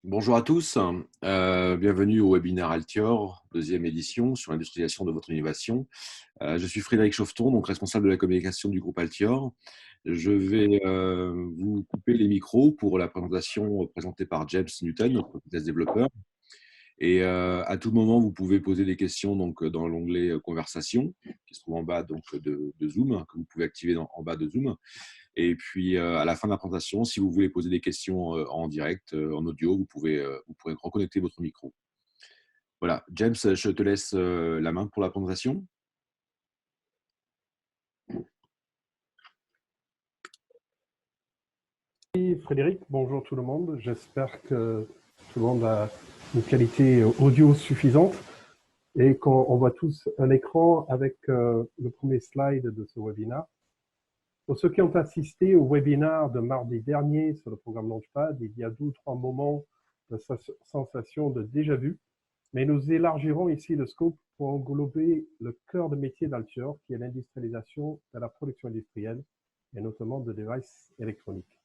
Bonjour à tous, bienvenue au webinaire Altior, deuxième édition sur l'industrialisation de votre innovation. Je suis Frédéric Chauveton, donc responsable de la communication du groupe Altior. Je vais vous couper les micros pour la présentation présentée par James Newton, notre business développeur. Et à tout moment, vous pouvez poser des questions donc, dans l'onglet Conversation, qui se trouve en bas donc, de Zoom, que vous pouvez activer en bas de Zoom. Et puis, à la fin de la présentation, si vous voulez poser des questions en direct, en audio, vous pourrez reconnecter votre micro. Voilà, James, je te laisse la main pour la présentation. Frédéric, bonjour tout le monde. J'espère que tout le monde a une qualité audio suffisante et qu'on voit tous un écran avec le premier slide de ce webinaire. Pour ceux qui ont assisté au webinaire de mardi dernier sur le programme Launchpad, il y a 2 ou 3 moments de sensation de déjà-vu, mais nous élargirons ici le scope pour englober le cœur de métier d'Altior, qui est l'industrialisation de la production industrielle et notamment de devices électroniques.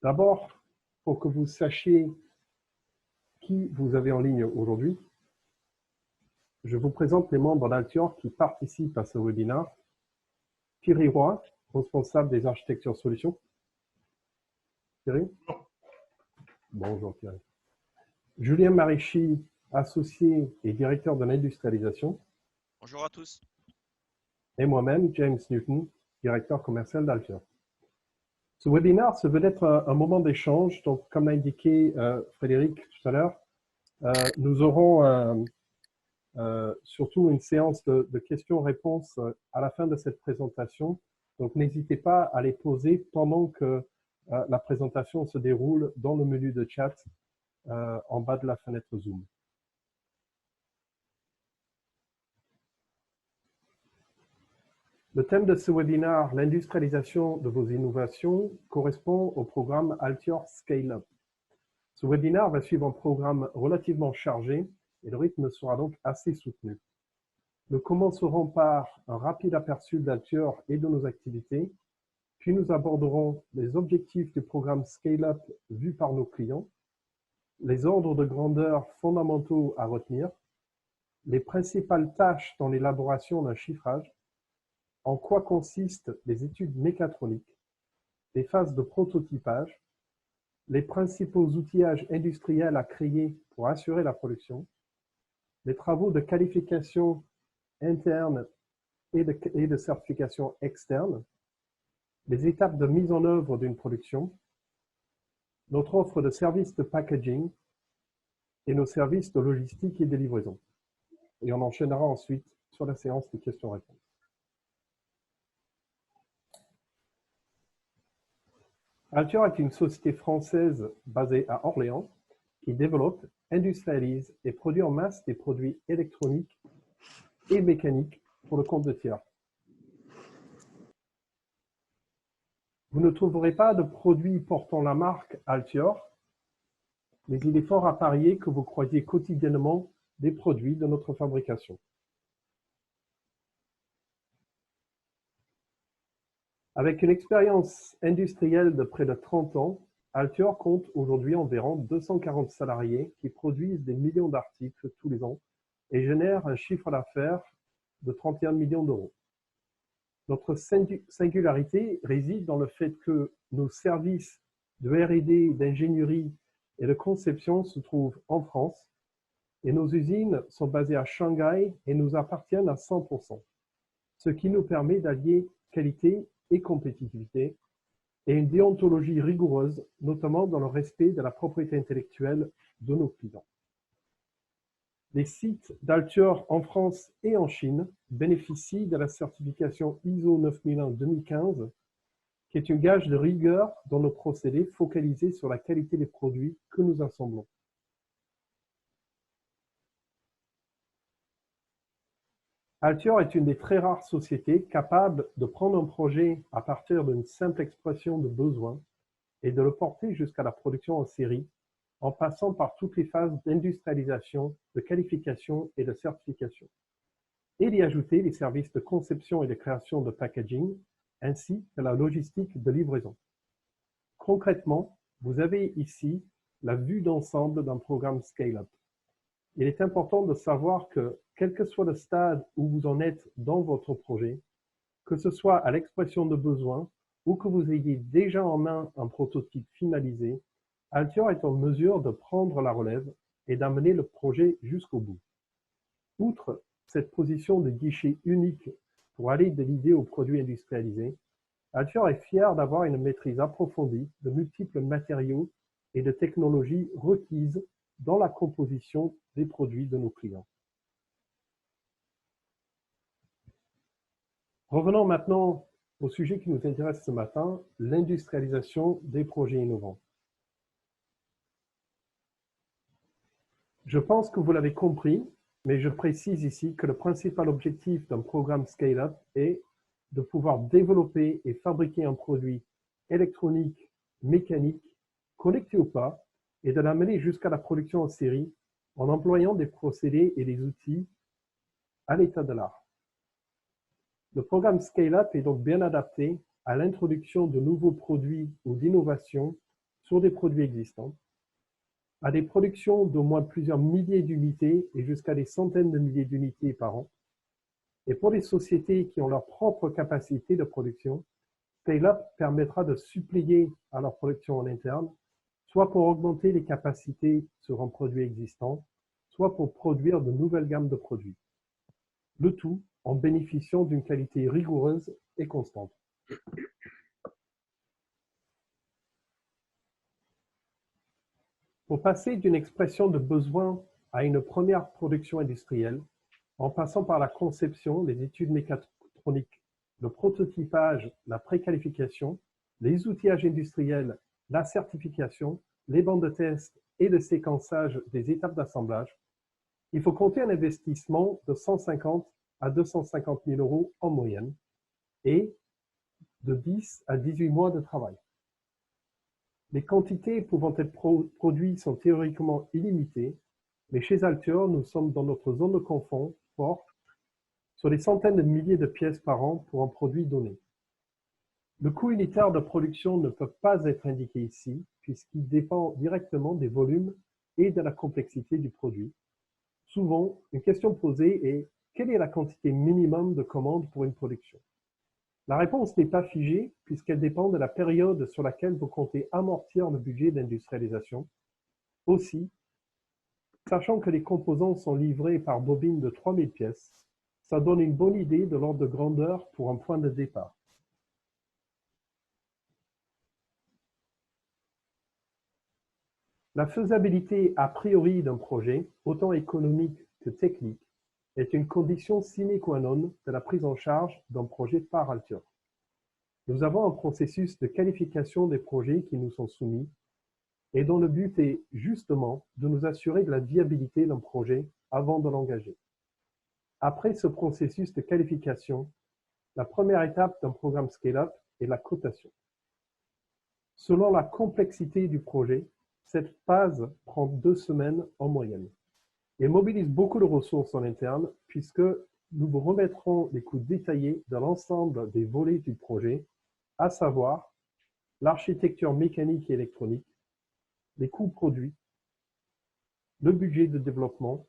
D'abord, pour que vous sachiez qui vous avez en ligne aujourd'hui, je vous présente les membres d'Altior qui participent à ce webinaire. Thierry Roy, responsable des architectures solutions. Thierry. Bonjour Thierry. Julien Maréchy, associé et directeur de l'industrialisation. Bonjour à tous. Et moi-même, James Newton, directeur commercial d'Altior. Ce webinaire se veut être un moment d'échange. Donc, comme l'a indiqué Frédéric tout à l'heure, nous aurons surtout une séance de questions-réponses à la fin de cette présentation. Donc, n'hésitez pas à les poser pendant que la présentation se déroule dans le menu de chat en bas de la fenêtre Zoom. Le thème de ce webinaire, l'industrialisation de vos innovations, correspond au programme Altior Scale Up. Ce webinaire va suivre un programme relativement chargé et le rythme sera donc assez soutenu. Nous commencerons par un rapide aperçu d'Altior et de nos activités, puis nous aborderons les objectifs du programme Scale Up vus par nos clients, les ordres de grandeur fondamentaux à retenir, les principales tâches dans l'élaboration d'un chiffrage, en quoi consistent les études mécatroniques, les phases de prototypage, les principaux outillages industriels à créer pour assurer la production, les travaux de qualification interne et de certification externe, les étapes de mise en œuvre d'une production, notre offre de services de packaging et nos services de logistique et de livraison. Et on enchaînera ensuite sur la séance de questions-réponses. Altior est une société française basée à Orléans qui développe, industrialise et produit en masse des produits électroniques et mécaniques pour le compte de tiers. Vous ne trouverez pas de produits portant la marque Altior, mais il est fort à parier que vous croisez quotidiennement des produits de notre fabrication. Avec une expérience industrielle de près de 30 ans, Altior compte aujourd'hui environ 240 salariés qui produisent des millions d'articles tous les ans et génèrent un chiffre d'affaires de 31 millions d'euros. Notre singularité réside dans le fait que nos services de R&D, d'ingénierie et de conception se trouvent en France et nos usines sont basées à Shanghai et nous appartiennent à 100%, ce qui nous permet d'allier qualité et compétitivité et une déontologie rigoureuse, notamment dans le respect de la propriété intellectuelle de nos clients. Les sites d'Altior en France et en Chine bénéficient de la certification ISO 9001-2015, qui est un gage de rigueur dans nos procédés focalisés sur la qualité des produits que nous assemblons. Altior est une des très rares sociétés capables de prendre un projet à partir d'une simple expression de besoin et de le porter jusqu'à la production en série, en passant par toutes les phases d'industrialisation, de qualification et de certification, et d'y ajouter les services de conception et de création de packaging, ainsi que la logistique de livraison. Concrètement, vous avez ici la vue d'ensemble d'un programme Scale-up. Il est important de savoir que, quel que soit le stade où vous en êtes dans votre projet, que ce soit à l'expression de besoin ou que vous ayez déjà en main un prototype finalisé, Altior est en mesure de prendre la relève et d'amener le projet jusqu'au bout. Outre cette position de guichet unique pour aller de l'idée au produit industrialisé, Altior est fier d'avoir une maîtrise approfondie de multiples matériaux et de technologies requises dans la composition des produits de nos clients. Revenons maintenant au sujet qui nous intéresse ce matin, l'industrialisation des projets innovants. Je pense que vous l'avez compris, mais je précise ici que le principal objectif d'un programme Scale-up est de pouvoir développer et fabriquer un produit électronique, mécanique, connecté ou pas, et de l'amener jusqu'à la production en série en employant des procédés et des outils à l'état de l'art. Le programme Scale-up est donc bien adapté à l'introduction de nouveaux produits ou d'innovations sur des produits existants, à des productions d'au moins plusieurs milliers d'unités et jusqu'à des centaines de milliers d'unités par an. Et pour les sociétés qui ont leur propre capacité de production, Scale-up permettra de suppléer à leur production en interne, soit pour augmenter les capacités sur un produit existant, soit pour produire de nouvelles gammes de produits. Le tout en bénéficiant d'une qualité rigoureuse et constante. Pour passer d'une expression de besoin à une première production industrielle, en passant par la conception, les études mécatroniques, le prototypage, la préqualification, les outillages industriels, la certification, les bancs de test et le séquençage des étapes d'assemblage, il faut compter un investissement de 150 à 250 000 € en moyenne et de 10 à 18 mois de travail. Les quantités pouvant être produites sont théoriquement illimitées, mais chez Altior, nous sommes dans notre zone de confort sur des centaines de milliers de pièces par an pour un produit donné. Le coût unitaire de production ne peut pas être indiqué ici, puisqu'il dépend directement des volumes et de la complexité du produit. Souvent, une question posée est: quelle est la quantité minimum de commandes pour une production? La réponse n'est pas figée, puisqu'elle dépend de la période sur laquelle vous comptez amortir le budget d'industrialisation. Aussi, sachant que les composants sont livrés par bobine de 3000 pièces, ça donne une bonne idée de l'ordre de grandeur pour un point de départ. La faisabilité a priori d'un projet, autant économique que technique, est une condition sine qua non de la prise en charge d'un projet par Altior. Nous avons un processus de qualification des projets qui nous sont soumis et dont le but est justement de nous assurer de la viabilité d'un projet avant de l'engager. Après ce processus de qualification, la première étape d'un programme Scale-up est la cotation. Selon la complexité du projet, cette phase prend 2 semaines en moyenne et mobilise beaucoup de ressources en interne puisque nous vous remettrons les coûts détaillés de l'ensemble des volets du projet, à savoir l'architecture mécanique et électronique, les coûts produits, le budget de développement,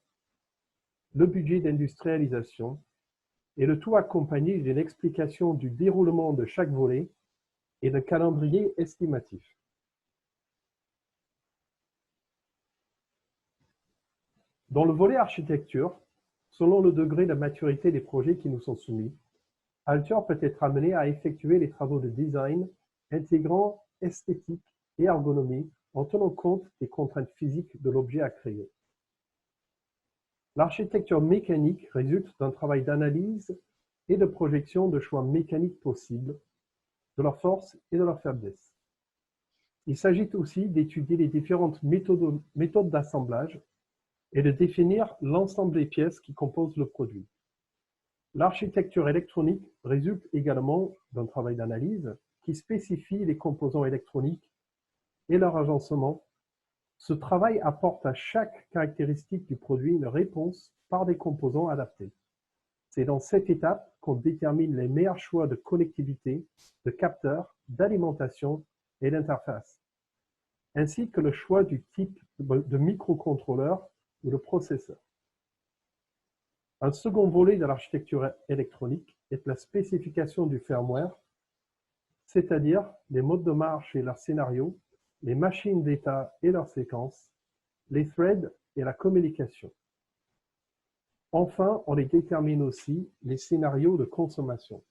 le budget d'industrialisation, et le tout accompagné d'une explication du déroulement de chaque volet et d'un calendrier estimatif. Dans le volet architecture, selon le degré de maturité des projets qui nous sont soumis, Altior peut être amené à effectuer les travaux de design intégrant esthétique et ergonomie en tenant compte des contraintes physiques de l'objet à créer. L'architecture mécanique résulte d'un travail d'analyse et de projection de choix mécaniques possibles, de leurs forces et de leurs faiblesses. Il s'agit aussi d'étudier les différentes méthodes d'assemblage et de définir l'ensemble des pièces qui composent le produit. L'architecture électronique résulte également d'un travail d'analyse qui spécifie les composants électroniques et leur agencement. Ce travail apporte à chaque caractéristique du produit une réponse par des composants adaptés. C'est dans cette étape qu'on détermine les meilleurs choix de connectivité, de capteurs, d'alimentation et d'interface. ainsi que le choix du type de microcontrôleur ou de processeur. Un second volet de l'architecture électronique est la spécification du firmware, c'est-à-dire les modes de marche et leurs scénarios, les machines d'état et leurs séquences, les threads et la communication. Enfin, on les détermine aussi les scénarios de consommation.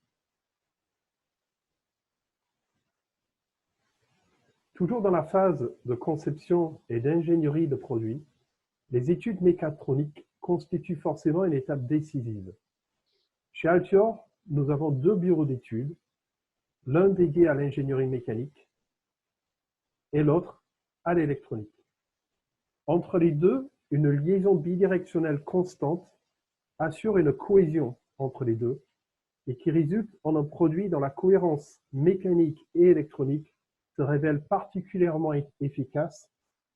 Toujours dans la phase de conception et d'ingénierie de produits, les études mécatroniques constituent forcément une étape décisive. Chez Altior, nous avons deux bureaux d'études, l'un dédié à l'ingénierie mécanique et l'autre à l'électronique. Entre les deux, une liaison bidirectionnelle constante assure une cohésion entre les deux et qui résulte en un produit dont la cohérence mécanique et électronique se révèle particulièrement efficace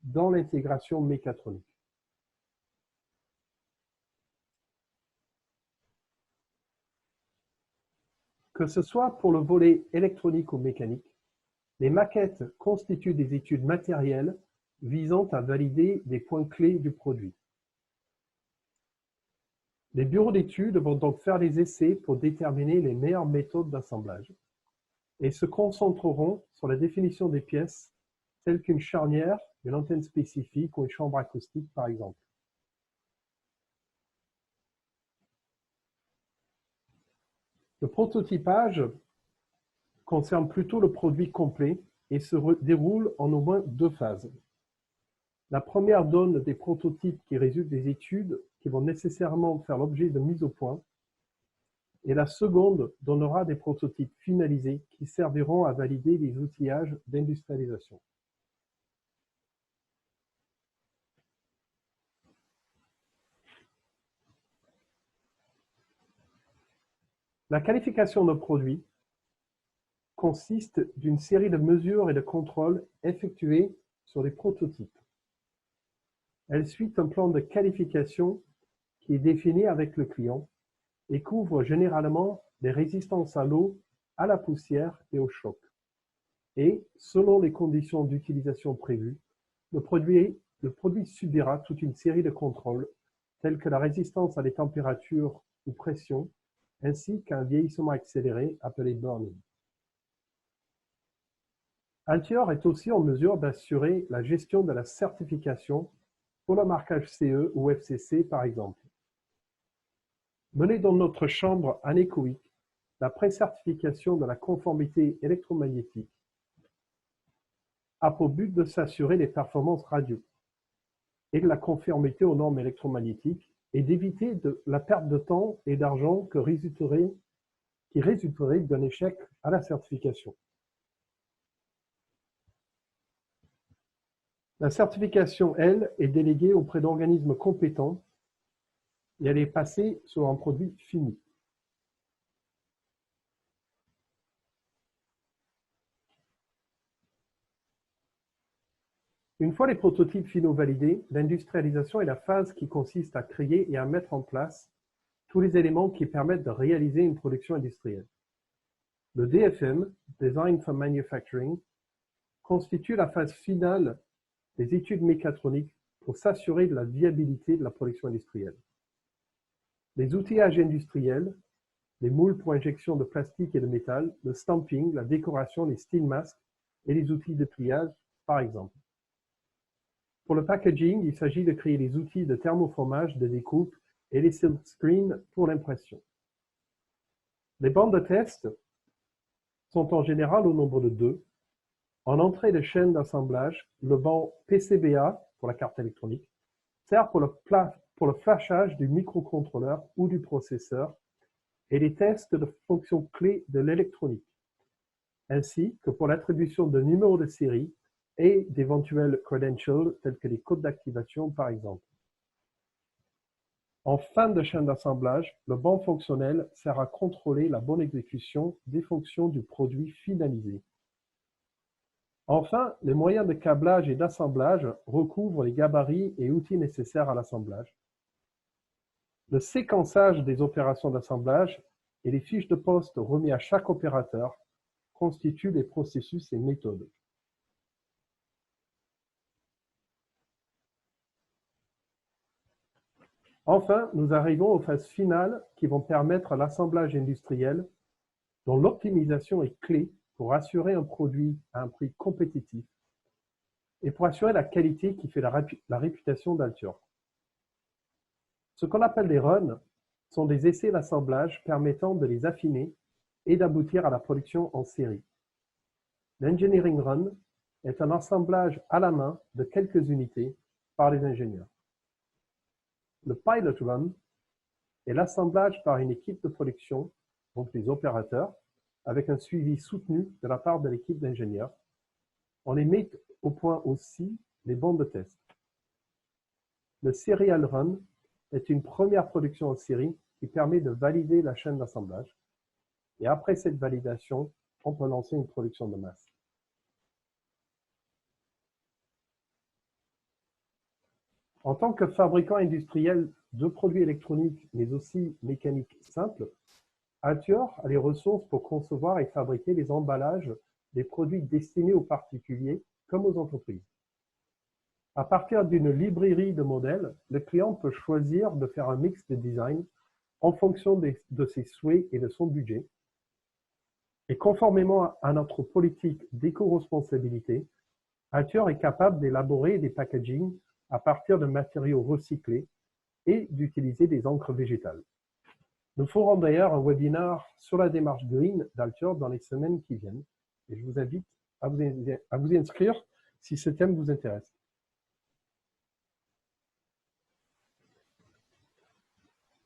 dans l'intégration mécatronique. Que ce soit pour le volet électronique ou mécanique, les maquettes constituent des études matérielles visant à valider des points clés du produit. Les bureaux d'études vont donc faire des essais pour déterminer les meilleures méthodes d'assemblage et se concentreront sur la définition des pièces telles qu'une charnière, une antenne spécifique ou une chambre acoustique par exemple. Le prototypage concerne plutôt le produit complet et se déroule en au moins deux phases. La première donne des prototypes qui résultent des études qui vont nécessairement faire l'objet de mise au point, et la seconde donnera des prototypes finalisés qui serviront à valider les outillages d'industrialisation. La qualification de produit consiste d'une série de mesures et de contrôles effectués sur les prototypes. Elle suit un plan de qualification qui est défini avec le client et couvre généralement les résistances à l'eau, à la poussière et au choc. Et, selon les conditions d'utilisation prévues, le produit subira toute une série de contrôles tels que la résistance à des températures ou pressions, ainsi qu'un vieillissement accéléré appelé burn-in. Altior est aussi en mesure d'assurer la gestion de la certification pour le marquage CE ou FCC par exemple. Menée dans notre chambre anéchoïque, la pré-certification de la conformité électromagnétique a pour but de s'assurer des performances radio et de la conformité aux normes électromagnétiques et d'éviter la perte de temps et d'argent qui résulterait d'un échec à la certification. La certification, elle, est déléguée auprès d'organismes compétents et elle est passée sur un produit fini. Une fois les prototypes finaux validés, l'industrialisation est la phase qui consiste à créer et à mettre en place tous les éléments qui permettent de réaliser une production industrielle. Le DFM, Design for Manufacturing, constitue la phase finale des études mécatroniques pour s'assurer de la viabilité de la production industrielle. Les outillages industriels, les moules pour injection de plastique et de métal, le stamping, la décoration, les steel masks et les outils de pliage, par exemple. Pour le packaging, il s'agit de créer les outils de thermoformage, de découpe et les silkscreens pour l'impression. Les bandes de test sont en général au nombre de 2. En entrée de chaîne d'assemblage, le banc PCBA, pour la carte électronique, sert pour le flashage du microcontrôleur ou du processeur et les tests de fonctions clés de l'électronique, ainsi que pour l'attribution de numéros de série et d'éventuels credentials tels que les codes d'activation par exemple. En fin de chaîne d'assemblage, le banc fonctionnel sert à contrôler la bonne exécution des fonctions du produit finalisé. Enfin, les moyens de câblage et d'assemblage recouvrent les gabarits et outils nécessaires à l'assemblage. Le séquençage des opérations d'assemblage et les fiches de poste remises à chaque opérateur constituent les processus et méthodes. Enfin, nous arrivons aux phases finales qui vont permettre l'assemblage industriel dont l'optimisation est clé pour assurer un produit à un prix compétitif et pour assurer la qualité qui fait la réputation d'Altior. Ce qu'on appelle des runs sont des essais d'assemblage permettant de les affiner et d'aboutir à la production en série. L'engineering run est un assemblage à la main de quelques unités par les ingénieurs. Le pilot run est l'assemblage par une équipe de production, donc les opérateurs, avec un suivi soutenu de la part de l'équipe d'ingénieurs. On les met au point aussi les bandes de test. Le serial run est une première production en série qui permet de valider la chaîne d'assemblage. Et après cette validation, on peut lancer une production de masse. En tant que fabricant industriel de produits électroniques, mais aussi mécaniques simples, Altior a les ressources pour concevoir et fabriquer les emballages des produits destinés aux particuliers comme aux entreprises. À partir d'une librairie de modèles, le client peut choisir de faire un mix de design en fonction de ses souhaits et de son budget. Et conformément à notre politique d'éco-responsabilité, Altior est capable d'élaborer des packagings à partir de matériaux recyclés et d'utiliser des encres végétales. Nous ferons d'ailleurs un webinaire sur la démarche Green d'Altior dans les semaines qui viennent et je vous invite à vous y inscrire si ce thème vous intéresse.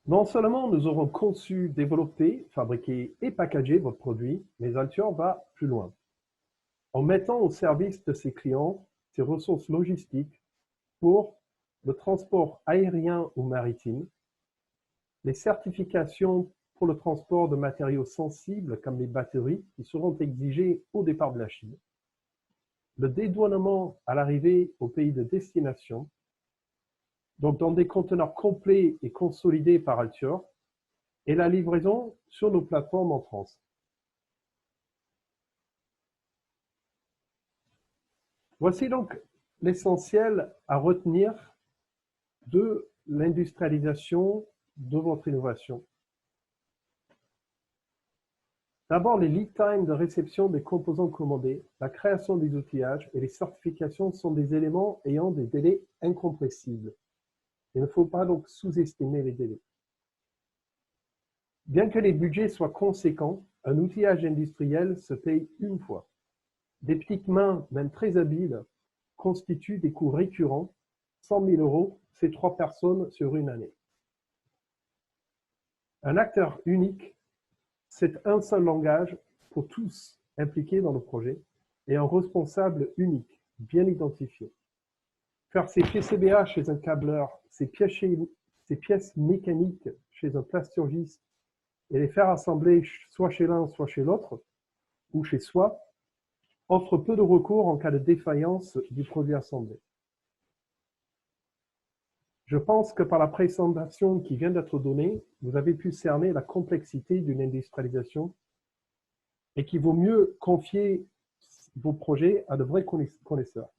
Non seulement nous aurons conçu, développé, fabriqué et packagé votre produit, mais Altior va plus loin. En mettant au service de ses clients ses ressources logistiques pour le transport aérien ou maritime, les certifications pour le transport de matériaux sensibles comme les batteries qui seront exigées au départ de la Chine, le dédouanement à l'arrivée au pays de destination, donc dans des conteneurs complets et consolidés par Altior, et la livraison sur nos plateformes en France. Voici donc l'essentiel à retenir de l'industrialisation de votre innovation. D'abord, les lead times de réception des composants commandés, la création des outillages et les certifications sont des éléments ayant des délais incompressibles. Il ne faut pas donc sous-estimer les délais. Bien que les budgets soient conséquents, un outillage industriel se paye une fois. Des petites mains, même très habiles, constituent des coûts récurrents, 100 000 €, c'est 3 personnes sur une année. Un acteur unique, c'est un seul langage pour tous impliqués dans le projet et un responsable unique, bien identifié. Faire ses PCBA chez un câbleur, ses pièces mécaniques chez un plasturgiste et les faire assembler soit chez l'un, soit chez l'autre, ou chez soi, offre peu de recours en cas de défaillance du produit assemblé. Je pense que par la présentation qui vient d'être donnée, vous avez pu cerner la complexité d'une industrialisation et qu'il vaut mieux confier vos projets à de vrais connaisseurs.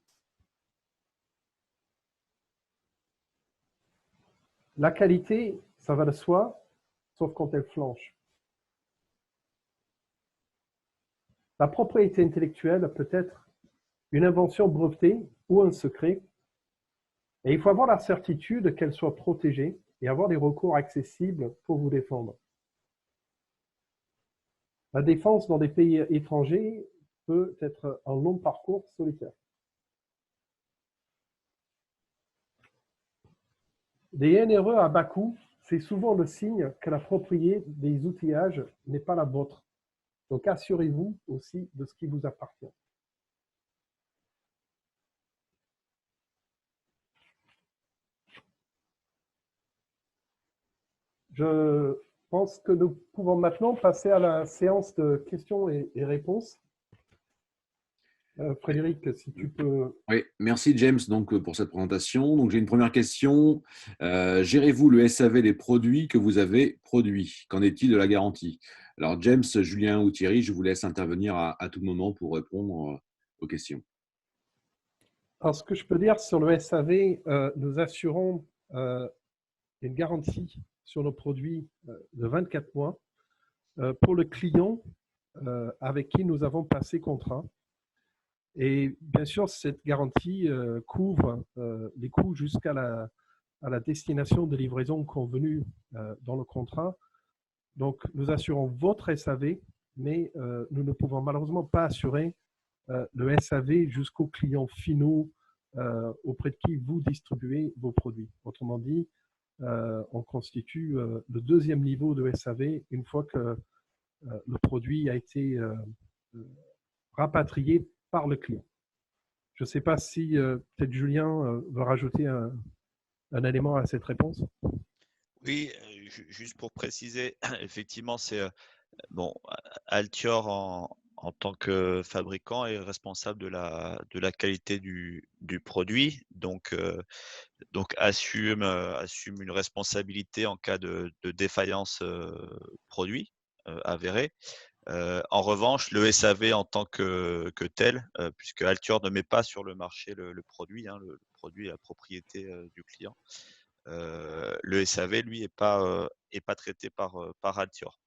La qualité, ça va de soi, sauf quand elle flanche. La propriété intellectuelle peut être une invention brevetée ou un secret, et il faut avoir la certitude qu'elle soit protégée et avoir des recours accessibles pour vous défendre. La défense dans des pays étrangers peut être un long parcours solitaire. Des NRE à bas coût, c'est souvent le signe que la propriété des outillages n'est pas la vôtre. Donc assurez-vous aussi de ce qui vous appartient. Je pense que nous pouvons maintenant passer à la séance de questions et réponses. Frédéric, si tu peux… Oui, merci James donc, pour cette présentation. Donc, j'ai une première question. Gérez-vous le SAV des produits que vous avez produits? Qu'en est-il de la garantie? Alors, James, Julien ou Thierry, je vous laisse intervenir à tout moment pour répondre aux questions. Alors, ce que je peux dire sur le SAV, nous assurons une garantie sur nos produits de 24 mois pour le client avec qui nous avons passé contrat. Et bien sûr, cette garantie couvre les coûts jusqu'à la destination de livraison convenue dans le contrat. Donc, nous assurons votre SAV, mais nous ne pouvons malheureusement pas assurer le SAV jusqu'aux clients finaux auprès de qui vous distribuez vos produits. Autrement dit, on constitue le deuxième niveau de SAV une fois que le produit a été rapatrié par le client. Je ne sais pas si peut-être Julien veut rajouter un élément à cette réponse. Oui, juste pour préciser, effectivement, c'est bon, Altior en tant que fabricant est responsable de la qualité du produit, donc assume une responsabilité en cas de défaillance produit avérée. En revanche, le SAV en tant que tel, puisque Altior ne met pas sur le marché le produit, hein, le produit est la propriété du client. Le SAV, lui, est pas traité par Altior.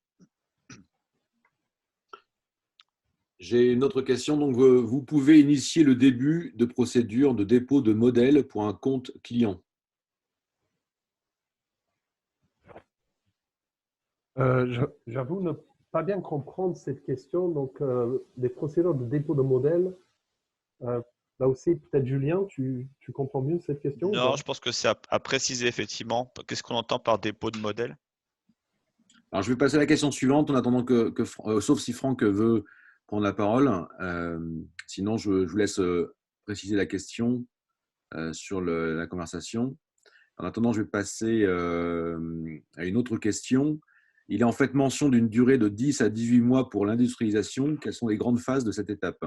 J'ai une autre question. Donc, vous pouvez initier le début de procédure de dépôt de modèle pour un compte client. J'avoue ne pas bien comprendre cette question. Donc, les procédures de dépôt de modèle, là aussi, peut-être Julien, tu comprends mieux cette question? Non, je pense que c'est à préciser effectivement. Qu'est-ce qu'on entend par dépôt de modèle? Alors, je vais passer à la question suivante en attendant sauf si Franck veut prendre la parole. Sinon, je vous laisse préciser la question sur la conversation. En attendant, je vais passer à une autre question. Il est en fait mention d'une durée de 10 à 18 mois pour l'industrialisation. Quelles sont les grandes phases de cette étape?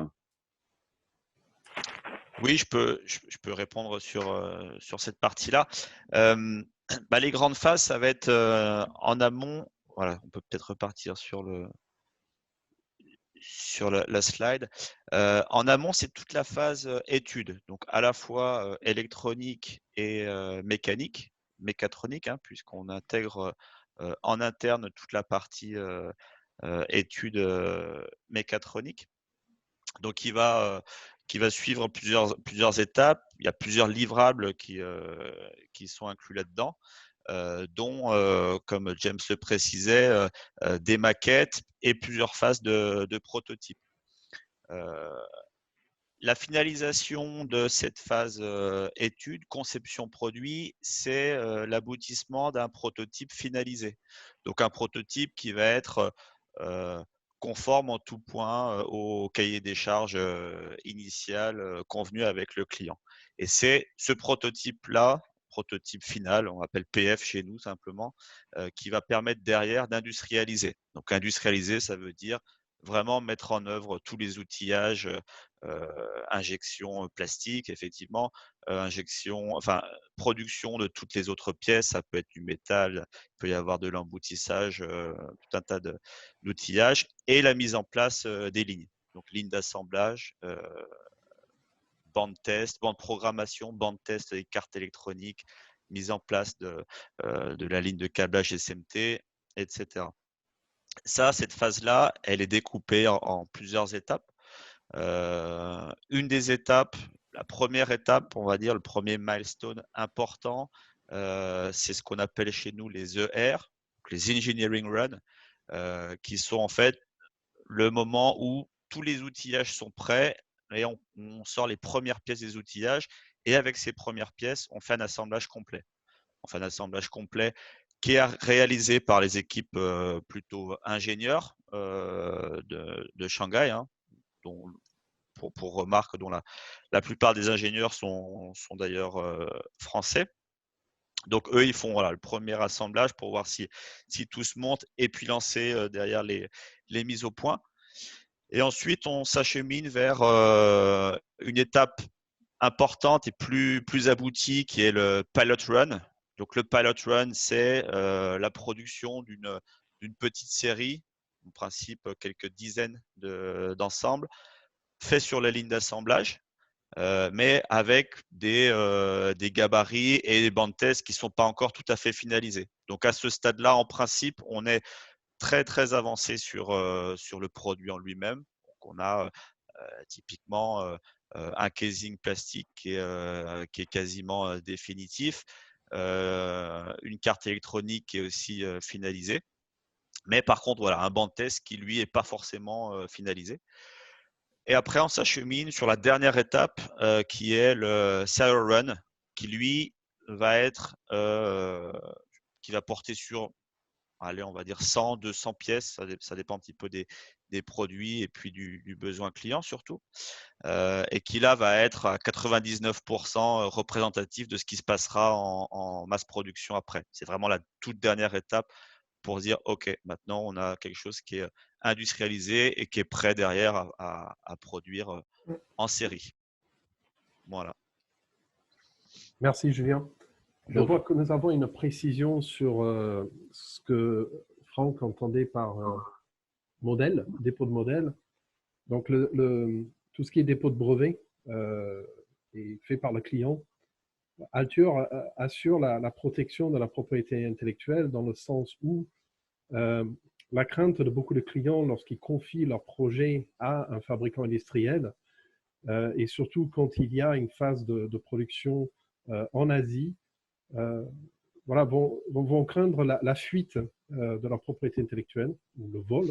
Oui, je peux répondre sur cette partie-là. Les grandes phases, ça va être en amont. Voilà, on peut peut-être repartir sur la slide. En amont, c'est toute la phase étude, donc à la fois électronique et mécatronique, hein, puisqu'on intègre en interne toute la partie étude mécatronique. Donc, qui va suivre plusieurs étapes. Il y a plusieurs livrables qui sont inclus là-dedans, dont, comme James le précisait, des maquettes et plusieurs phases de prototypes. La finalisation de cette phase étude, conception produit, c'est l'aboutissement d'un prototype finalisé. Donc un prototype qui va être conforme en tout point au cahier des charges initial convenu avec le client. Et c'est ce prototype-là, prototype final, on appelle PF chez nous simplement, qui va permettre derrière d'industrialiser. Donc industrialiser, ça veut dire vraiment mettre en œuvre tous les outillages, injection plastique, effectivement, production de toutes les autres pièces, ça peut être du métal, il peut y avoir de l'emboutissage, tout un tas d'outillages, et la mise en place des lignes. Donc, ligne d'assemblage, bande test, bande programmation, bande test avec carte électronique, mise en place de la ligne de câblage SMT, etc. Cette phase-là, elle est découpée en plusieurs étapes. Une des étapes, la première étape, on va dire, le premier milestone important, c'est ce qu'on appelle chez nous les ER, les Engineering Run, qui sont en fait le moment où tous les outillages sont prêts et on sort les premières pièces des outillages. Et avec ces premières pièces, on fait un assemblage complet. On fait un assemblage complet qui est réalisé par les équipes plutôt ingénieurs de Shanghai, hein, dont pour remarque, dont la plupart des ingénieurs sont d'ailleurs français. Donc eux, ils font le premier assemblage pour voir si tout se monte et puis lancer derrière les mises au point. Et ensuite, on s'achemine vers une étape importante et plus aboutie qui est le pilot run. Donc le pilot run, c'est la production d'une petite série, en principe quelques dizaines d'ensembles, fait sur la ligne d'assemblage. mais avec des gabarits et des bancs de test qui ne sont pas encore tout à fait finalisés. Donc à ce stade-là, en principe, on est très très avancé sur le produit en lui-même. Donc on a typiquement un casing plastique qui est quasiment définitif, une carte électronique qui est aussi finalisée. Mais par contre, voilà, un banc de test qui lui est pas forcément finalisé. Et après, on s'achemine sur la dernière étape qui est le serial run, qui lui va être qui va porter sur, allez, on va dire 100, 200 pièces, ça dépend un petit peu des produits et puis du besoin client surtout, et qui là va être à 99% représentatif de ce qui se passera en masse production après. C'est vraiment la toute dernière étape pour dire, OK, maintenant on a quelque chose qui est industrialisé et qui est prêt derrière à produire en série. Voilà. Merci Julien. Je Donc, vois que nous avons une précision sur ce que Franck entendait par modèle, dépôt de modèle. Donc, tout ce qui est dépôt de brevet est fait par le client. Altior assure la protection de la propriété intellectuelle dans le sens où la crainte de beaucoup de clients lorsqu'ils confient leur projet à un fabricant industriel, et surtout quand il y a une phase de production en Asie, voilà, vont craindre la fuite de leur propriété intellectuelle, ou le vol,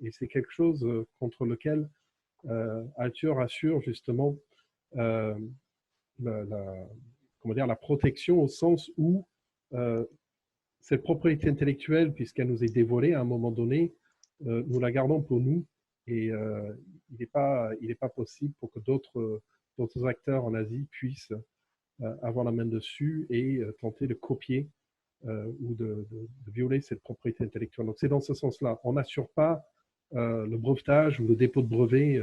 et c'est quelque chose contre lequel Altior assure justement euh, comment dire, la protection au sens où cette propriété intellectuelle, puisqu'elle nous est dévolée à un moment donné, nous la gardons pour nous et il n'est pas possible pour que d'autres acteurs en Asie puissent avoir la main dessus et tenter de copier ou de violer cette propriété intellectuelle. Donc c'est dans ce sens-là. On n'assure pas le brevetage ou le dépôt de brevet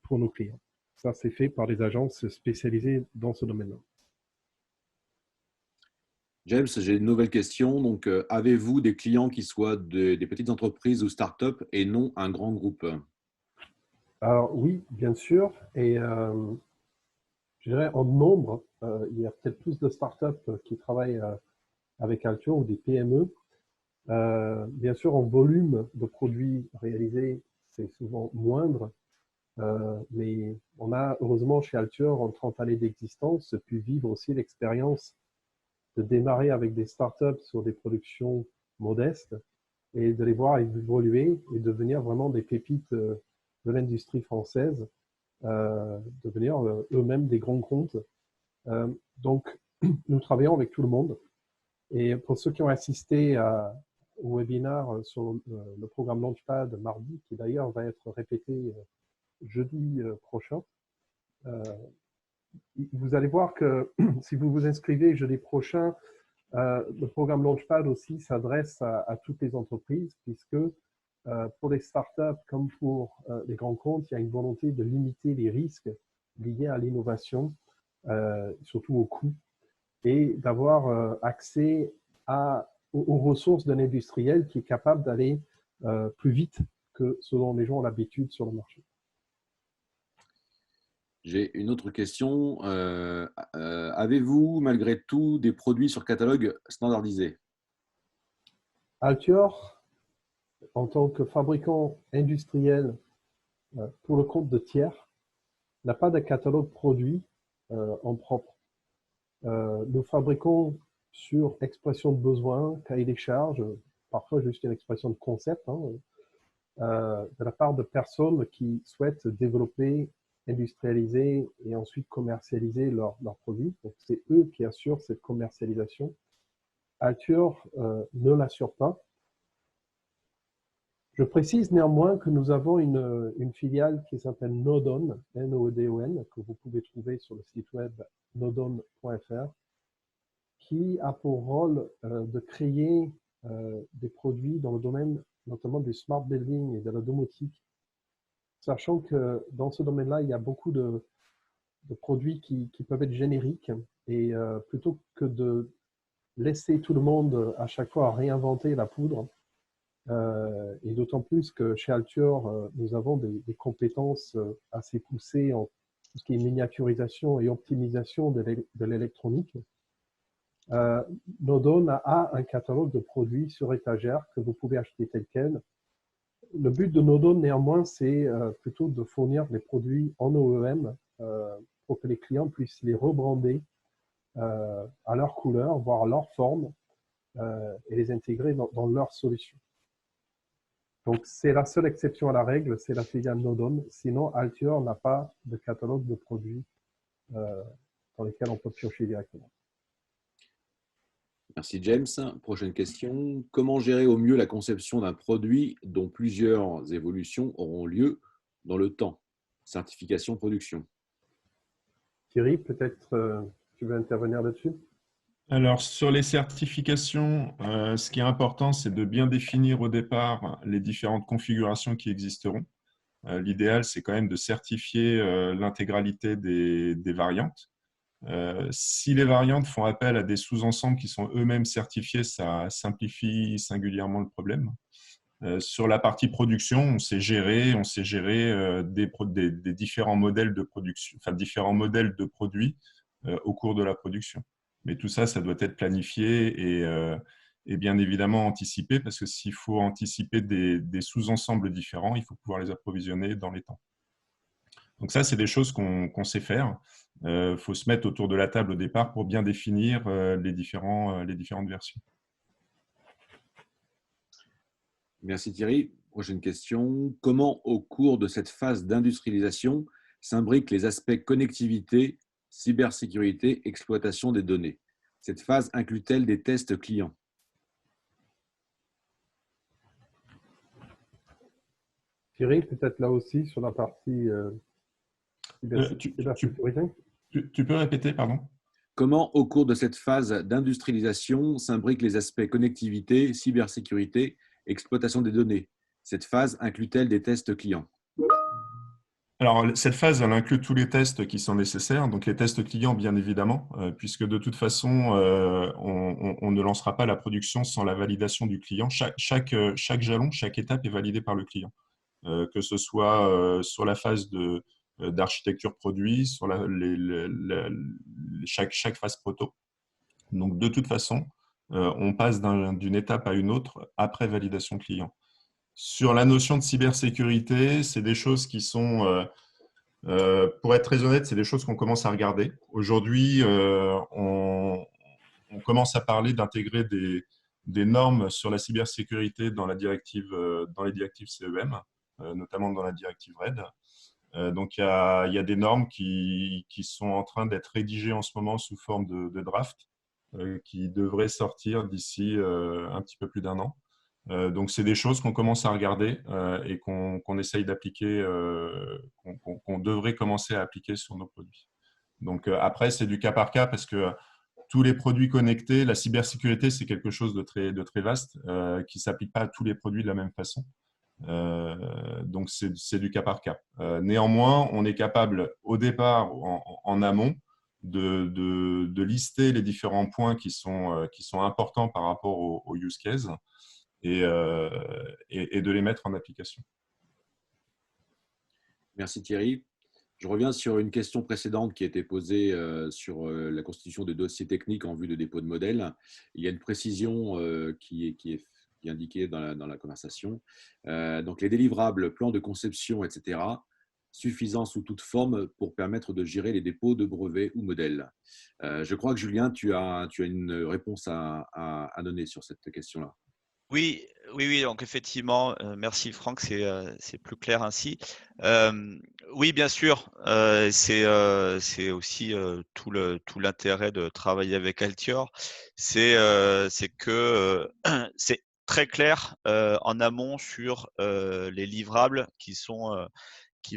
pour nos clients. Ça, c'est fait par des agences spécialisées dans ce domaine-là. James, j'ai une nouvelle question. Donc, avez-vous des clients qui soient des petites entreprises ou start-up et non un grand groupe? Alors oui, bien sûr. Et je dirais en nombre, il y a peut-être plus de startups qui travaillent avec Altior ou des PME. Bien sûr, en volume de produits réalisés, c'est souvent moindre. Mais on a heureusement chez Altior, en 30 années d'existence, pu vivre aussi l'expérience de démarrer avec des startups sur des productions modestes et de les voir évoluer et devenir vraiment des pépites de l'industrie française, devenir eux-mêmes des grands comptes. Donc, nous travaillons avec tout le monde. Et pour ceux qui ont assisté au webinaire sur le programme Launchpad mardi, qui d'ailleurs va être répété jeudi prochain, vous allez voir que si vous vous inscrivez jeudi prochain, le programme Launchpad aussi s'adresse à toutes les entreprises, puisque pour les startups comme pour les grands comptes, il y a une volonté de limiter les risques liés à l'innovation, surtout au coût, et d'avoir accès aux ressources d'un industriel qui est capable d'aller plus vite que ce dont les gens ont l'habitude sur le marché. J'ai une autre question. Avez-vous, malgré tout, des produits sur catalogue standardisés? Altior, en tant que fabricant industriel pour le compte de tiers, n'a pas de catalogue produit en propre. Nous fabriquons sur expression de besoin, cahier des charges, parfois juste une expression de concept, de la part de personnes qui souhaitent développer, industrialiser et ensuite commercialiser leurs produits. Donc, c'est eux qui assurent cette commercialisation. Altior ne l'assure pas. Je précise néanmoins que nous avons une filiale qui s'appelle Nodon, N-O-D-O-N, que vous pouvez trouver sur le site web nodon.fr, qui a pour rôle de créer des produits dans le domaine notamment du smart building et de la domotique, sachant que dans ce domaine-là, il y a beaucoup de produits qui peuvent être génériques et plutôt que de laisser tout le monde à chaque fois réinventer la poudre, et d'autant plus que chez Altior, nous avons des compétences assez poussées tout ce qui est miniaturisation et optimisation de l'électronique. Nodon a un catalogue de produits sur étagère que vous pouvez acheter tel quel. Le but de Nodon, néanmoins, c'est plutôt de fournir les produits en OEM pour que les clients puissent les rebrander à leur couleur, voire à leur forme, et les intégrer dans leur solution. Donc, c'est la seule exception à la règle, c'est la filiale Nodon. Sinon, Altior n'a pas de catalogue de produits dans lesquels on peut piocher directement. Merci James. Prochaine question. Comment gérer au mieux la conception d'un produit dont plusieurs évolutions auront lieu dans le temps? Certification, production. Thierry, peut-être tu veux intervenir là-dessus? Alors, sur les certifications, ce qui est important, c'est de bien définir au départ les différentes configurations qui existeront. L'idéal, c'est quand même de certifier l'intégralité des variantes. Si les variantes font appel à des sous-ensembles qui sont eux-mêmes certifiés, ça simplifie singulièrement le problème. Sur la partie production, on sait gérer des différents modèles de production, enfin différents modèles de produits au cours de la production. Mais tout ça, ça doit être planifié et bien évidemment anticipé, parce que s'il faut anticiper des sous-ensembles différents, il faut pouvoir les approvisionner dans les temps. Donc ça, c'est des choses qu'on sait faire. Faut se mettre autour de la table au départ pour bien définir les différentes versions. Merci Thierry. Prochaine question. Comment, au cours de cette phase d'industrialisation, s'imbriquent les aspects connectivité, cybersécurité, exploitation des données? Cette phase inclut-elle des tests clients? Thierry, peut-être là aussi sur la partie cybersécurité. Tu peux répéter, pardon? Comment, au cours de cette phase d'industrialisation, s'imbriquent les aspects connectivité, cybersécurité, exploitation des données? Cette phase inclut-elle des tests clients? Alors, cette phase, elle inclut tous les tests qui sont nécessaires, donc les tests clients, bien évidemment, puisque de toute façon, on ne lancera pas la production sans la validation du client. Chaque jalon, chaque étape est validée par le client, que ce soit sur la phase d'architecture produit, sur chaque phase proto. Donc, de toute façon, on passe d'une étape à une autre après validation client. Sur la notion de cybersécurité, c'est des choses qui sont, pour être très honnête, c'est des choses qu'on commence à regarder. Aujourd'hui, on commence à parler d'intégrer des normes sur la cybersécurité dans les directives CEM, notamment dans la directive RED. Donc, il y a des normes qui sont en train d'être rédigées en ce moment sous forme de draft, qui devraient sortir d'ici un petit peu plus d'un an. Donc, c'est des choses qu'on commence à regarder et qu'on essaye d'appliquer, qu'on devrait commencer à appliquer sur nos produits. Donc, après, c'est du cas par cas parce que tous les produits connectés, la cybersécurité, c'est quelque chose de très vaste qui ne s'applique pas à tous les produits de la même façon. Donc, c'est du cas par cas. Néanmoins, on est capable, au départ, en amont, de lister les différents points qui sont importants par rapport au use case et de les mettre en application. Merci Thierry. Je reviens sur une question précédente qui a été posée sur la constitution de dossiers techniques en vue de dépôt de modèles. Il y a une précision qui est indiquée dans la conversation. Donc, les délivrables, plans de conception, etc., suffisants sous toute forme pour permettre de gérer les dépôts de brevets ou modèles. Je crois que Julien, tu as une réponse à donner sur cette question-là. Oui, donc effectivement, merci Franck, c'est plus clair ainsi. Oui, bien sûr, c'est aussi tout l'intérêt de travailler avec Altior, c'est que c'est très clair en amont sur les livrables qui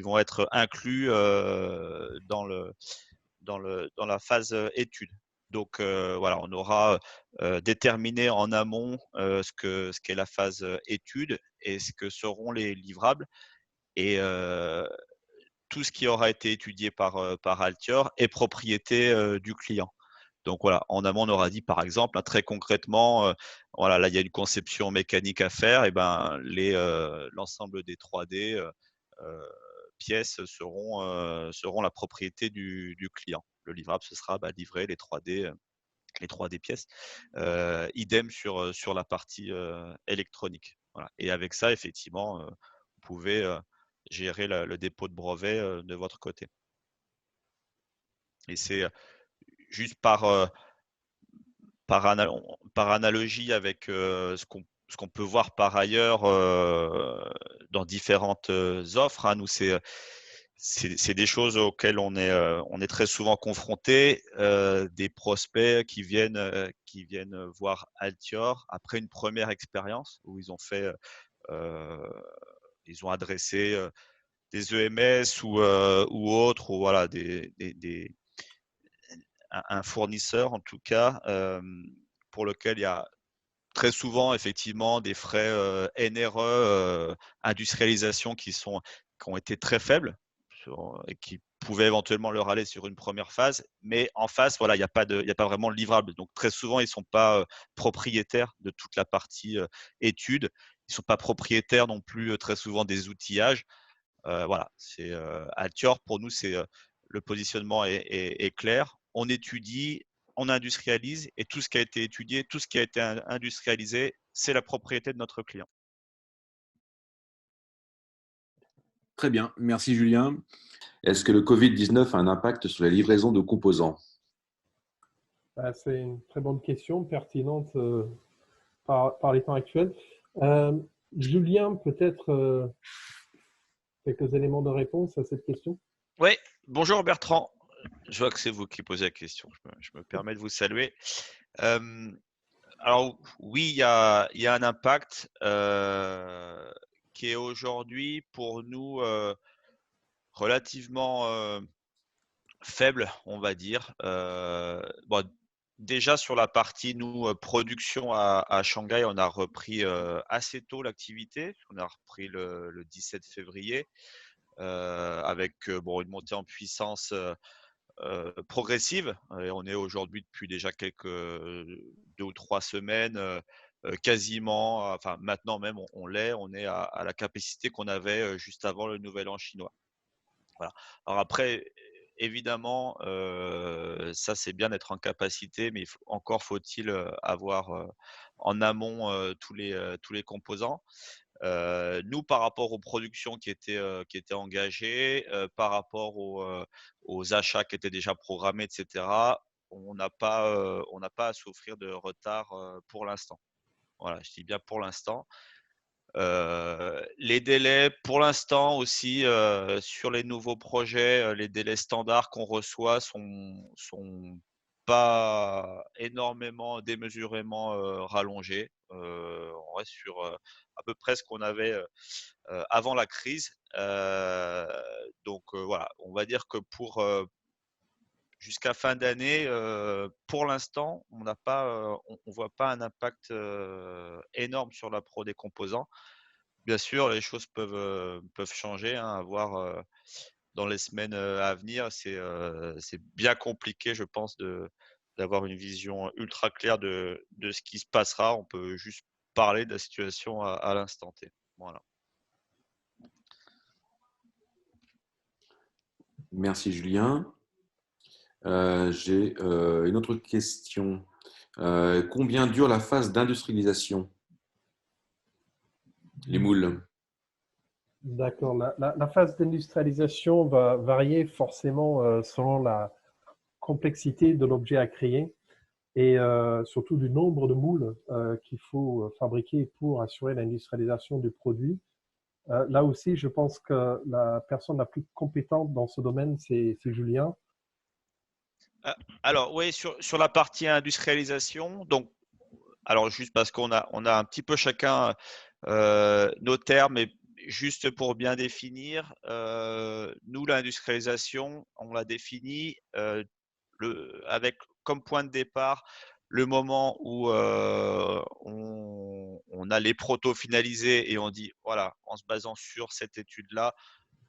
vont être inclus dans la phase étude. Donc voilà, on aura déterminé en amont ce qu'est la phase étude et ce que seront les livrables. Et tout ce qui aura été étudié par Altior est propriété du client. Donc voilà, en amont, on aura dit par exemple, très concrètement, voilà, là il y a une conception mécanique à faire, et ben l'ensemble des 3D pièces seront la propriété du client. Le livrable, ce sera livrer les 3D pièces. Idem sur la partie électronique. Voilà. Et avec ça, effectivement, vous pouvez gérer le dépôt de brevet de votre côté. Et c'est juste par analogie avec ce qu'on peut voir par ailleurs dans différentes offres. Hein. Nous, c'est des choses auxquelles on est très souvent confronté, des prospects qui viennent voir Altior après une première expérience où ils ont adressé des EMS ou autres, ou voilà, un fournisseur en tout cas, pour lequel il y a très souvent effectivement des frais NRE, industrialisation qui ont été très faibles et qui pouvaient éventuellement leur aller sur une première phase, mais en face, voilà, il n'y a pas vraiment de livrable. Donc très souvent, ils ne sont pas propriétaires de toute la partie études. Ils ne sont pas propriétaires non plus très souvent des outillages. Voilà, c'est Altior pour nous, c'est le positionnement est clair. On étudie, on industrialise, et tout ce qui a été étudié, tout ce qui a été industrialisé, c'est la propriété de notre client. Très bien, merci Julien. Est-ce que le Covid-19 a un impact sur la livraison de composants? C'est une très bonne question, pertinente par les temps actuels. Julien, peut-être quelques éléments de réponse à cette question? Oui, bonjour Bertrand. Je vois que c'est vous qui posez la question. Je me permets de vous saluer. Alors oui, il y a un impact qui est aujourd'hui pour nous relativement faible, on va dire. Bon, déjà sur la partie, nous, production à Shanghai, on a repris assez tôt l'activité. On a repris le 17 février avec une montée en puissance progressive. Et on est aujourd'hui depuis déjà quelques 2 ou 3 semaines quasiment, enfin maintenant même on est à la capacité qu'on avait juste avant le nouvel an chinois. Voilà. Alors après, évidemment, ça c'est bien d'être en capacité, mais encore faut-il avoir en amont tous les composants. Nous, par rapport aux productions qui étaient engagées, par rapport aux achats qui étaient déjà programmés, etc., on n'a pas à souffrir de retard pour l'instant. Voilà, je dis bien pour l'instant. Les délais, pour l'instant aussi, sur les nouveaux projets, les délais standards qu'on reçoit sont pas énormément, démesurément rallongés. On reste sur à peu près ce qu'on avait avant la crise. Donc voilà, on va dire que pour jusqu'à fin d'année, pour l'instant, on voit pas un impact énorme sur la pro des composants. Bien sûr, les choses peuvent changer, hein, à voir dans les semaines à venir. C'est bien compliqué, je pense, d'avoir une vision ultra claire de ce qui se passera. On peut juste parler de la situation à l'instant T. Voilà. Merci Julien. J'ai une autre question. Combien dure la phase d'industrialisation? Les moules. D'accord. La phase d'industrialisation va varier forcément selon la complexité de l'objet à créer et surtout du nombre de moules qu'il faut fabriquer pour assurer l'industrialisation du produit. Là aussi, je pense que la personne la plus compétente dans ce domaine, c'est Julien. Alors oui, sur la partie industrialisation, donc alors juste parce qu'on a un petit peu chacun nos termes, mais juste pour bien définir, nous l'industrialisation, on l'a défini avec comme point de départ le moment où on a les protos finalisés et on dit voilà, en se basant sur cette étude-là,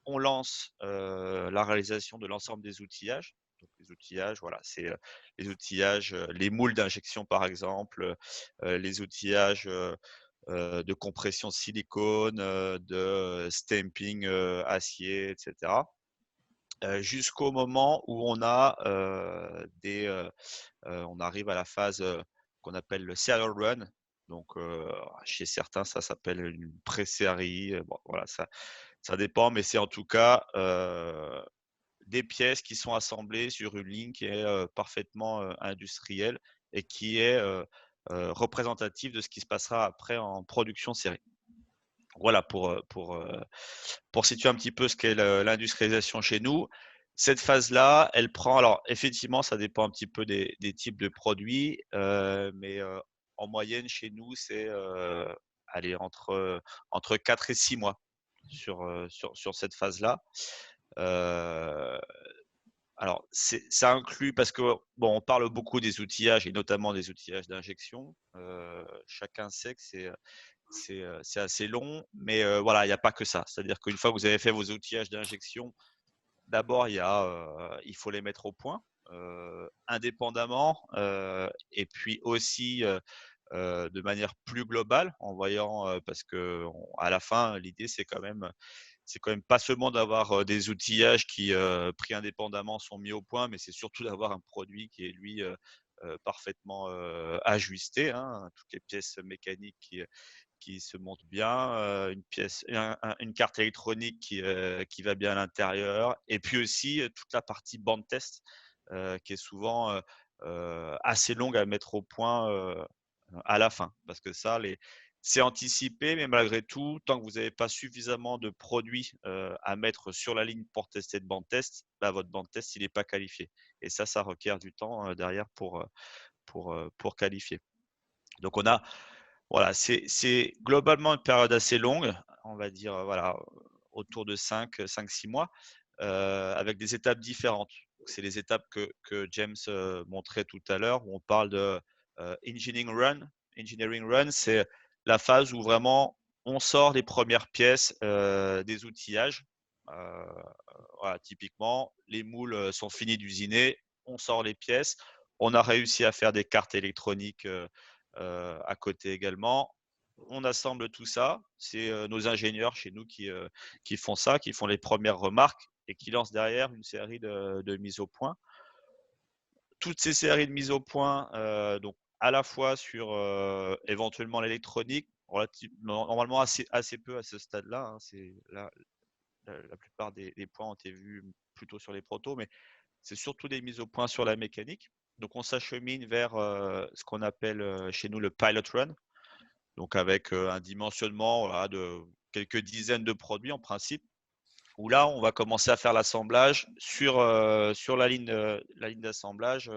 on lance la réalisation de l'ensemble des outillages. Donc les outillages, voilà, c'est les outillages, les moules d'injection par exemple, les outillages de compression de silicone, de stamping acier, etc. Jusqu'au moment où on a on arrive à la phase qu'on appelle le serial run. Donc, chez certains, ça s'appelle une pré-série. Bon, voilà, ça dépend, mais c'est en tout cas des pièces qui sont assemblées sur une ligne qui est parfaitement industrielle et qui est représentative de ce qui se passera après en production série. Voilà pour situer un petit peu ce qu'est l'industrialisation chez nous. Cette phase-là, elle prend, alors effectivement, ça dépend un petit peu des types de produits, mais en moyenne chez nous, c'est allez, entre 4 et 6 mois sur cette phase-là. Alors, ça inclut, parce que bon, on parle beaucoup des outillages et notamment des outillages d'injection. Chacun sait que c'est assez long, mais voilà, il n'y a pas que ça. C'est-à-dire qu'une fois que vous avez fait vos outillages d'injection, d'abord, il faut les mettre au point indépendamment et puis aussi de manière plus globale en voyant parce que à la fin, l'idée, c'est quand même pas seulement d'avoir des outillages qui, pris indépendamment, sont mis au point, mais c'est surtout d'avoir un produit qui est, lui, parfaitement ajusté, hein. Toutes les pièces mécaniques qui se montent bien, une carte électronique qui va bien à l'intérieur, et puis aussi toute la partie bande test qui est souvent assez longue à mettre au point à la fin, parce que ça, c'est anticipé, mais malgré tout, tant que vous n'avez pas suffisamment de produits à mettre sur la ligne pour tester de bande test, bah, votre bande test, il n'est pas qualifié. Et ça requiert du temps derrière pour qualifier. Donc voilà, c'est globalement une période assez longue, on va dire, voilà, autour de 5-6 mois, avec des étapes différentes. C'est les étapes que James montrait tout à l'heure, où on parle de engineering run. Engineering run, c'est la phase où vraiment on sort les premières pièces des outillages. Voilà, typiquement, les moules sont finis d'usiner, on sort les pièces, on a réussi à faire des cartes électroniques à côté également. On assemble tout ça. C'est nos ingénieurs chez nous qui font ça, qui font les premières remarques et qui lancent derrière une série de mises au point. Toutes ces séries de mises au point, donc à la fois sur éventuellement l'électronique, normalement assez peu à ce stade-là. Hein, la plupart des points ont été vus plutôt sur les protos, mais c'est surtout des mises au point sur la mécanique. Donc on s'achemine vers ce qu'on appelle chez nous le pilot run, donc avec un dimensionnement, voilà, de quelques dizaines de produits en principe, où là on va commencer à faire l'assemblage sur la ligne d'assemblage,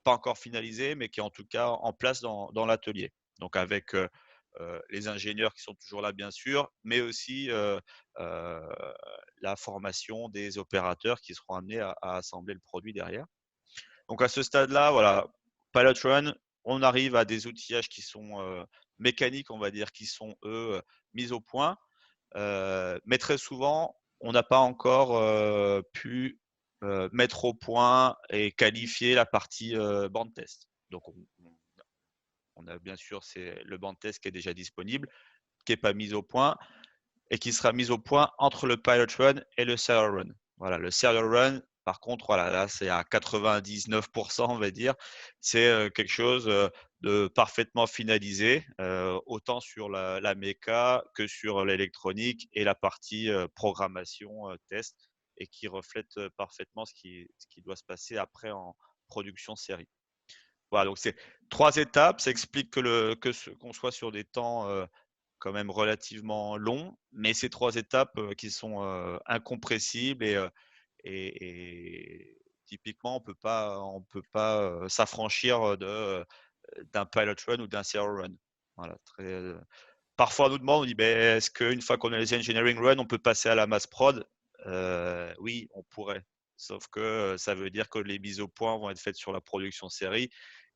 pas encore finalisée, mais qui est en tout cas en place dans l'atelier. Donc avec les ingénieurs qui sont toujours là, bien sûr, mais aussi la formation des opérateurs qui seront amenés à assembler le produit derrière. Donc à ce stade-là, voilà, pilot run, on arrive à des outillages qui sont mécaniques, on va dire, qui sont eux mis au point, mais très souvent, on n'a pas encore pu mettre au point et qualifier la partie bande test. Donc on a bien sûr le bande test qui est déjà disponible, qui n'est pas mis au point et qui sera mis au point entre le pilot run et le serial run. Voilà, le serial run, par contre, voilà, là, c'est à 99%, on va dire. C'est quelque chose de parfaitement finalisé, autant sur la méca que sur l'électronique et la partie programmation, test, et qui reflète parfaitement ce qui doit se passer après en production série. Voilà, donc c'est 3 étapes. Ça explique qu'on soit sur des temps quand même relativement longs, mais ces 3 étapes qui sont incompressibles et typiquement, on peut pas s'affranchir d'un pilot run ou d'un serial run. Voilà, parfois, on nous demande, on dit, ben, est-ce qu'une fois qu'on a les engineering run, on peut passer à la mass prod? Oui, on pourrait. Sauf que ça veut dire que les mises au point vont être faites sur la production série.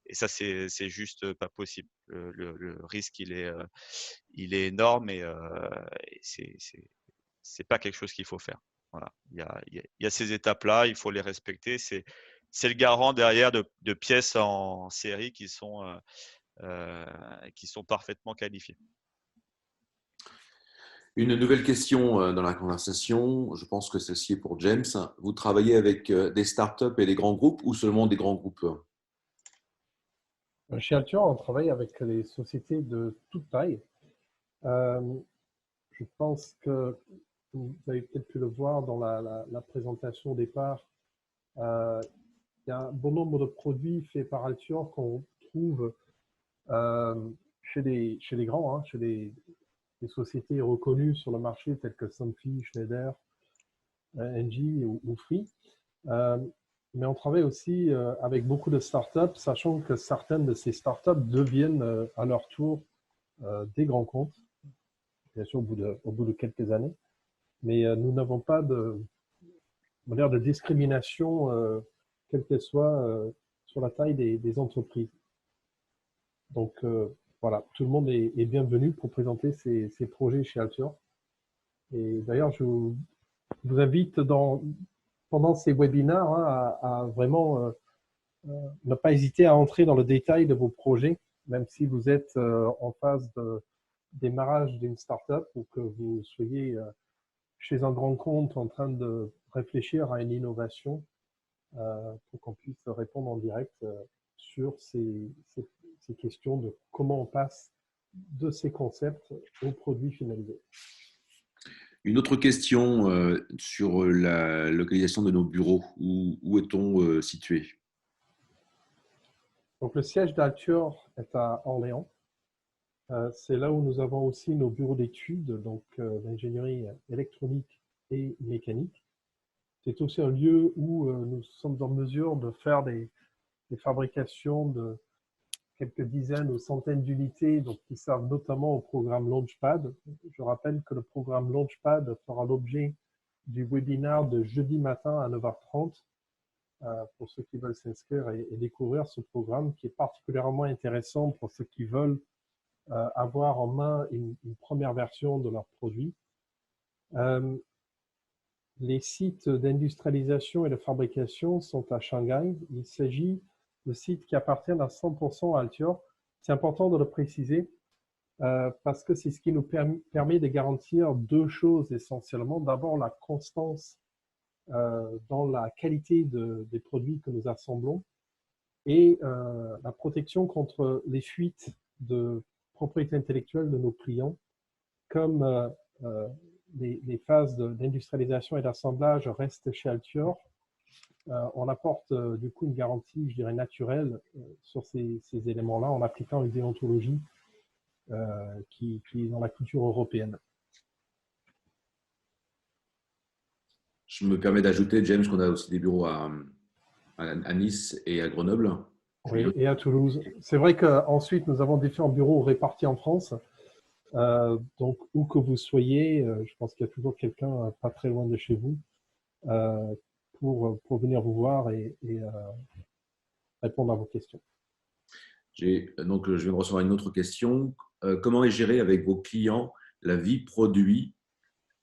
Et ça, c'est juste pas possible. Le risque, il est énorme et c'est pas quelque chose qu'il faut faire. Voilà. Il y a ces étapes-là, il faut les respecter. C'est le garant derrière de pièces en série qui sont qui sont parfaitement qualifiés. Une nouvelle question dans la conversation, je pense que celle-ci est pour James. Vous travaillez avec des startups et des grands groupes ou seulement des grands groupes? Chez Altior, on travaille avec les sociétés de toute taille. Je pense que vous avez peut-être pu le voir dans la présentation au départ. Il y a un bon nombre de produits faits par Altior qu'on trouve chez les grands, hein, chez des sociétés reconnues sur le marché telles que Somfy, Schneider, Engie ou Free. Mais on travaille aussi avec beaucoup de startups, sachant que certaines de ces startups deviennent à leur tour des grands comptes, bien sûr au bout de quelques années. Mais nous n'avons pas de discrimination, quelle qu'elle soit, sur la taille des entreprises. Donc voilà, tout le monde est bienvenu pour présenter ses projets chez Altior. Et d'ailleurs, je vous invite pendant ces webinaires hein, à vraiment ne pas hésiter à entrer dans le détail de vos projets, même si vous êtes en phase de démarrage d'une startup ou que vous soyez chez un grand compte en train de réfléchir à une innovation pour qu'on puisse répondre en direct sur ces questions de comment on passe de ces concepts aux produits finalisés. Une autre question sur la localisation de nos bureaux. Où est-on situé? Donc, le siège d'Altior est à Orléans. C'est là où nous avons aussi nos bureaux d'études, donc d'ingénierie électronique et mécanique. C'est aussi un lieu où nous sommes en mesure de faire des fabrications de quelques dizaines ou centaines d'unités qui servent notamment au programme Launchpad. Je rappelle que le programme Launchpad fera l'objet du webinaire de jeudi matin à 9h30 pour ceux qui veulent s'inscrire et découvrir ce programme qui est particulièrement intéressant pour ceux qui veulent avoir en main une première version de leur produit. Les sites d'industrialisation et de fabrication sont à Shanghai. Il s'agit de sites qui appartiennent à 100% à Altior. C'est important de le préciser parce que c'est ce qui nous permet de garantir deux choses essentiellement. D'abord, la constance dans la qualité des produits que nous assemblons et la protection contre les fuites de propriété intellectuelle de nos clients, comme les phases d'industrialisation et d'assemblage restent chez Altior. On apporte du coup une garantie, je dirais, naturelle sur ces éléments-là en appliquant une déontologie qui est dans la culture européenne. Je me permets d'ajouter, James, qu'on a aussi des bureaux à Nice et à Grenoble. Oui, et à Toulouse. C'est vrai qu'ensuite, nous avons différents bureaux répartis en France. Donc, où que vous soyez, je pense qu'il y a toujours quelqu'un pas très loin de chez vous pour venir vous voir et répondre à vos questions. Donc, je viens de recevoir une autre question. Comment est gérée avec vos clients la vie produit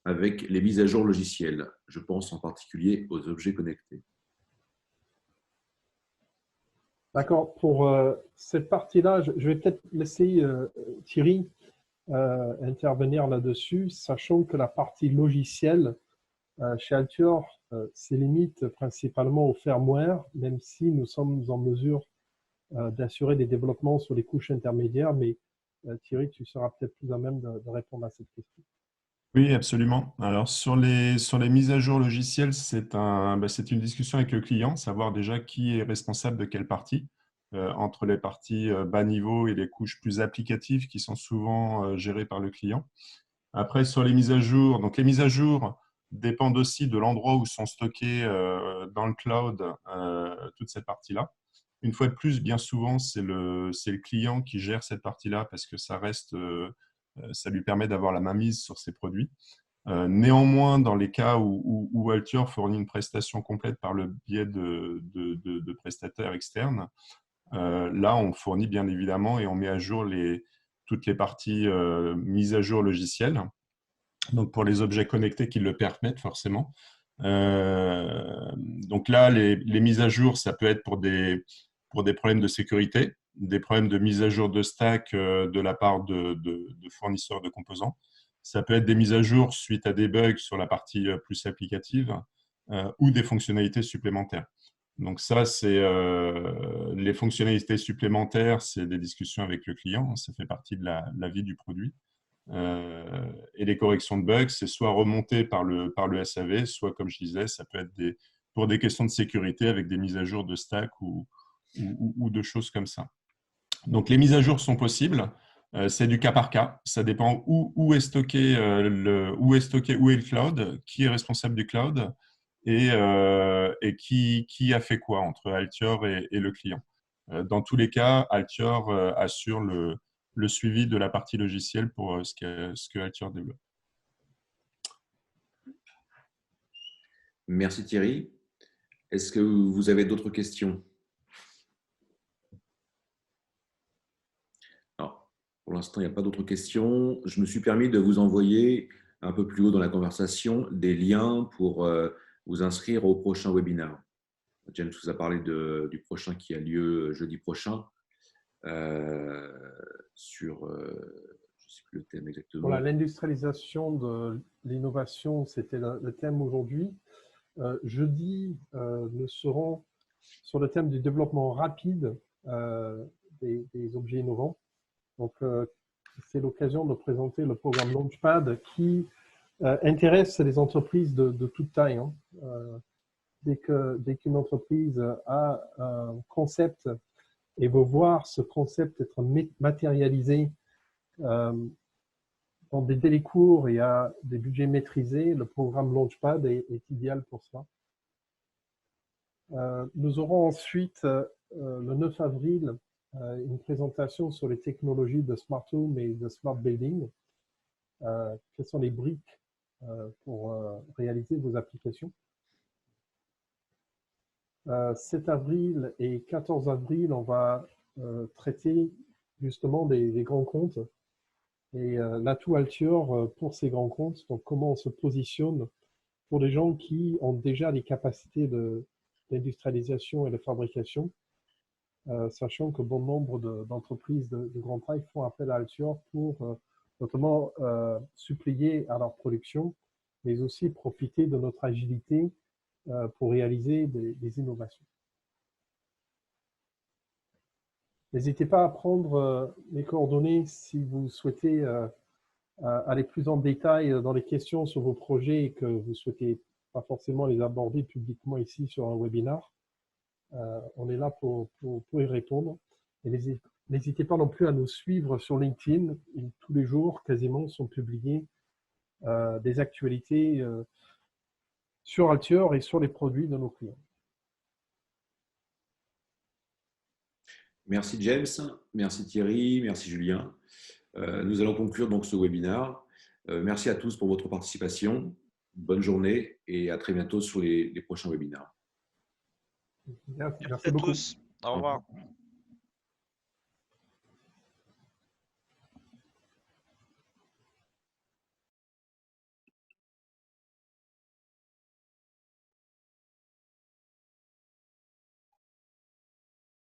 avec les mises à jour logicielles? Je pense en particulier aux objets connectés. D'accord. Pour cette partie-là, je vais peut-être laisser Thierry intervenir là-dessus, sachant que la partie logicielle chez Altior se limite principalement au firmware, même si nous sommes en mesure d'assurer des développements sur les couches intermédiaires. Mais Thierry, tu seras peut-être plus à même de répondre à cette question. Oui, absolument. Alors, sur les mises à jour logicielles, c'est une discussion avec le client, savoir déjà qui est responsable de quelle partie, entre les parties bas niveau et les couches plus applicatives qui sont souvent gérées par le client. Après, sur les mises à jour, donc les mises à jour dépendent aussi de l'endroit où sont stockées dans le cloud toute cette partie-là. Une fois de plus, bien souvent, c'est le client qui gère cette partie-là parce que ça lui permet d'avoir la mainmise sur ses produits. Néanmoins, dans les cas où Altior fournit une prestation complète par le biais de prestataires externes, là, on fournit bien évidemment et on met à jour toutes les parties mises à jour logicielles. Donc, pour les objets connectés qui le permettent forcément. Donc là, les mises à jour, ça peut être pour des problèmes de sécurité. des problèmes de mise à jour de stack de la part de fournisseurs de composants. Ça peut être des mises à jour suite à des bugs sur la partie plus applicative ou des fonctionnalités supplémentaires. Donc ça, c'est les fonctionnalités supplémentaires, c'est des discussions avec le client, ça fait partie de la vie du produit. Et les corrections de bugs, c'est soit remonté par le SAV, soit, comme je disais, ça peut être pour des questions de sécurité avec des mises à jour de stack ou de choses comme ça. Donc, les mises à jour sont possibles. C'est du cas par cas. Ça dépend où est stocké où est le cloud, qui est responsable du cloud et qui a fait quoi entre Altior et le client. Dans tous les cas, Altior assure le suivi de la partie logicielle pour ce que Altior développe. Merci Thierry. Est-ce que vous avez d'autres questions? Alors, pour l'instant, il n'y a pas d'autres questions. Je me suis permis de vous envoyer un peu plus haut dans la conversation des liens pour vous inscrire au prochain webinaire. James vous a parlé du prochain qui a lieu jeudi prochain sur, je ne sais plus le thème exactement. Voilà, l'industrialisation de l'innovation, c'était le thème aujourd'hui. Jeudi, nous serons sur le thème du développement rapide des objets innovants. Donc, c'est l'occasion de présenter le programme Launchpad qui intéresse les entreprises de toute taille. Hein. Dès qu'une entreprise a un concept et veut voir ce concept être matérialisé dans des délais courts et à des budgets maîtrisés, le programme Launchpad est idéal pour ça. Nous aurons ensuite, le 9 avril, une présentation sur les technologies de Smart Home et de Smart Building. Quelles sont les briques pour réaliser vos applications. 7 avril et 14 avril, on va traiter justement des grands comptes et l'atout Altior pour ces grands comptes. Donc, comment on se positionne pour des gens qui ont déjà les capacités d'industrialisation et de fabrication, sachant que bon nombre d'entreprises de grande taille font appel à Altior pour notamment suppléer à leur production, mais aussi profiter de notre agilité pour réaliser des innovations. N'hésitez pas à prendre les coordonnées si vous souhaitez aller plus en détail dans les questions sur vos projets et que vous ne souhaitez pas forcément les aborder publiquement ici sur un webinar. On est là pour y répondre. Et n'hésitez pas non plus à nous suivre sur LinkedIn. Tous les jours, quasiment, sont publiées des actualités sur Altior et sur les produits de nos clients. Merci James, merci Thierry, merci Julien. Nous allons conclure donc ce webinaire. Merci à tous pour votre participation. Bonne journée et à très bientôt sur les prochains webinaires. Merci à beaucoup. tous. Au revoir.